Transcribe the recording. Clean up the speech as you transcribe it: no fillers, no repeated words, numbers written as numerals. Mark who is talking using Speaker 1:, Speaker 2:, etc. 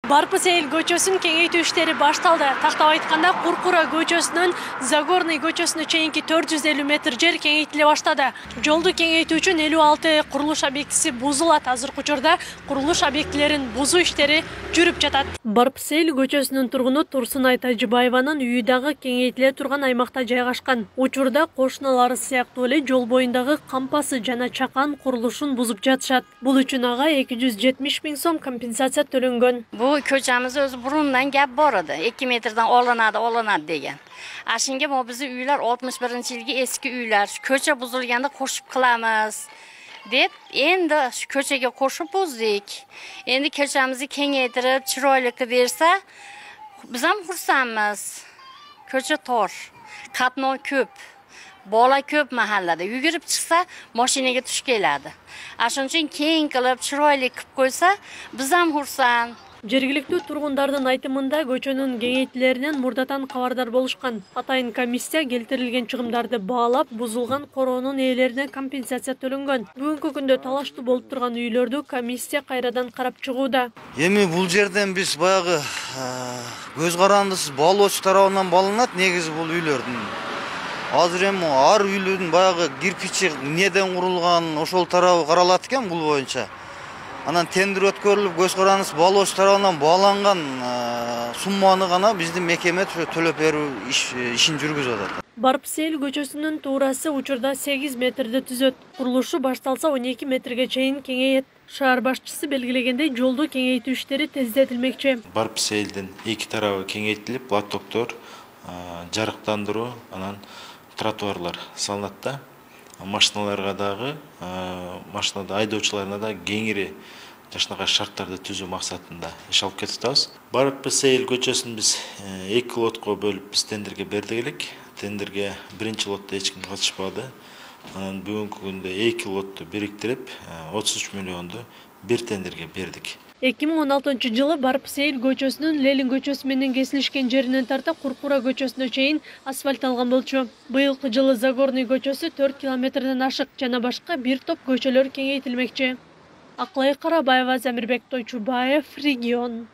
Speaker 1: Барпысейил көчөсүн кеңейтүү иштери башталды. Тактап айтканда, Куркура көчөсүнөн Загорный көчөсүнө чейинки 450 метр жер кеңейтиле баштады. Жолду кеңейтүү үчүн 56 курулуш объектиси бузулат. Азыркы учурда курулуш объектилерин бузуу иштери жүрүп жатат. Барпысейил көчөсүнүн тургуну Турсунай Тажыбаеванын үйү дагы кеңейтиле турган аймакта жайгашкан. Учурда кошуналары сыяктуу эле жол боюндагы кампасы жана чакан курулушун бузуп жатышат. Бул үчүн ага 270 000 сом компенсация төлөнгөн.
Speaker 2: Köçemiz özü burundan gap bor edi. 2 metrden olanadi degan. Aşinga bu bizi uylar 61-yilgi eski uylar. Köçe buzulganda qo'shib qilamiz deb endi shu ko'chaga qo'shib buzdik. Endi ko'chamizni kengaytirib, chiroyli qilib bersa, biz ham xursandmiz. Ko'cha tor, qatnov ko'p. Bola ko'p mahallada yugurib chiqsa, mashinaga tush keladi. Shuning uchun keng qilib, chiroyli qilib qo'ysa, biz ham xursand.
Speaker 1: Жергиликтүү тургундардын айтымында көчөнүн кеңейтилеринен мурдатан кабардар болушкан. Атайын комиссия келтирилген чыгымдарды баалап, бузулган короонун ээлерине компенсация төлөнгөн. Бүгүнкү күндө талаштуу болуп турган үйлөрдү комиссия кайрадан карап чыгууда.
Speaker 3: Эми бул жерден биз баягы көз карандысыз баалоочу тарабынан бааланат, негизи бул үйлөрдүн. Азыр эми ар үйлөрдүн баягы кирпичи эмнеден курулган, ошол тарабы каралат экен бул боюнча. Анан тендер өткөрүлүп, көз карандысыз баалоочу тарабынан бааланган сумманы гана биздин мекеме төлөп берүү ишин жүргүзүп атат.
Speaker 1: Барпысейил көчөсүнүн туурасы учурда 8 метрди түзөт. Курулушу башталса 12 метрге чейин кеңейет. Шаар башчысы белгилегендей, жолду кеңейтүү иштери тездетилмекчи.
Speaker 4: Барпысейилдин эки тарабы кеңейтилип, латтоктор, жарыктандыруу, анан тротуарлар салынат да. Машиналарга дагы, машинада айдоочуларына да кеңири жашынакай шарттарды түзүү максатында иш алып кетип атабыз. Барпысейил көчөсүн биз 2 лотко бөлүп биз тендерге бердик элек. Тендерге биринчи лотто эч ким катышпады. Анан бүгүнкү күндө 2 лотту бириктирип, 33 миллионду бир тендерге бердик.
Speaker 1: 2016 жылы Барпысейил көчөсүнүн Ленин көчөсү менен кесилишкен жеринен тарта Куркура көчөсүнө чейин асфальтталган болчу. Быйылкы жылы Загорный көчөсү 4 километрден ашык жана башка бир топ көчөлөр кеңейтилмекчи. Аклай Карабаева, Замирбек Тойчубаев, Регион.